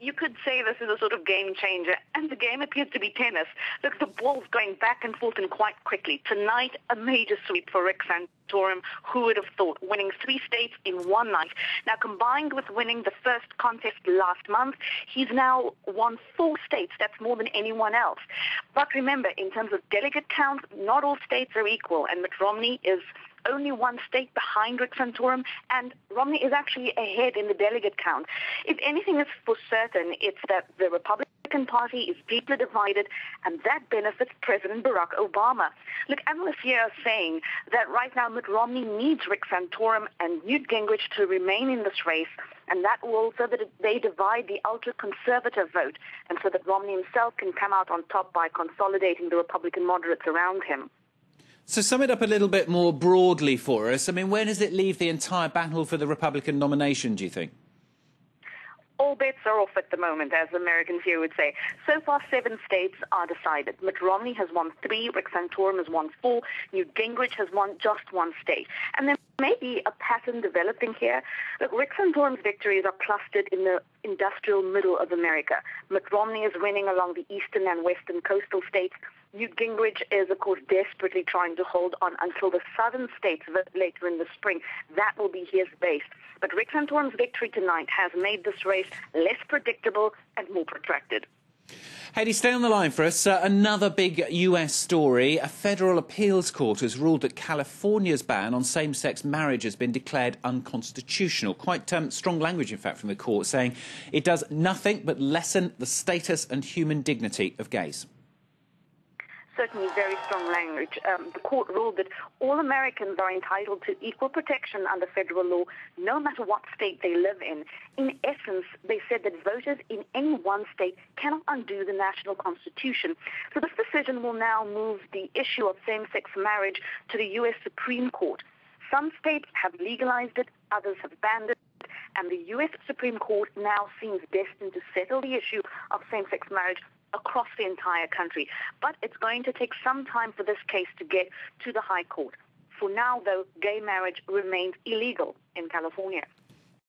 you could say this is a sort of game changer, and the game appears to be tennis. Look, the ball's going back and forth and quite quickly. Tonight, a major sweep for Rick Santorum. Who would have thought? Winning 3 states in one night. Now, combined with winning the first contest last month, he's now won 4 states. That's more than anyone else. But remember, in terms of delegate count, not all states are equal, and Mitt Romney is only 1 state behind Rick Santorum, and Romney is actually ahead in the delegate count. If anything is for certain, it's that the Republican Party is deeply divided, and that benefits President Barack Obama. Look, analysts here are saying that right now Mitt Romney needs Rick Santorum and Newt Gingrich to remain in this race, and that will so that they divide the ultra-conservative vote, and so that Romney himself can come out on top by consolidating the Republican moderates around him. So sum it up a little bit more broadly for us. I mean, where does it leave the entire battle for the Republican nomination, do you think? All bets are off at the moment, as Americans here would say. So far, 7 states are decided. Mitt Romney has won 3, Rick Santorum has won 4, Newt Gingrich has won just 1 state. And there may be a pattern developing here. Look, Rick Santorum's victories are clustered in the industrial middle of America. Mitt Romney is winning along the eastern and western coastal states. Newt Gingrich is, of course, desperately trying to hold on until the southern states vote later in the spring. That will be his base. But Rick Santorum's victory tonight has made this race less predictable and more protracted. Hayley, stay on the line for us. Another big US story. A federal appeals court has ruled that California's ban on same-sex marriage has been declared unconstitutional. Quite strong language, in fact, from the court, saying it does nothing but lessen the status and human dignity of gays. Certainly very strong language. The court ruled that all Americans are entitled to equal protection under federal law, no matter what state they live in. In essence, they said that voters in any one state cannot undo the national constitution. So this decision will now move the issue of same-sex marriage to the U.S. Supreme Court. Some states have legalized it, others have banned it, and the U.S. Supreme Court now seems destined to settle the issue of same-sex marriage across the entire country. But it's going to take some time for this case to get to the High Court. For now, though, gay marriage remains illegal in California.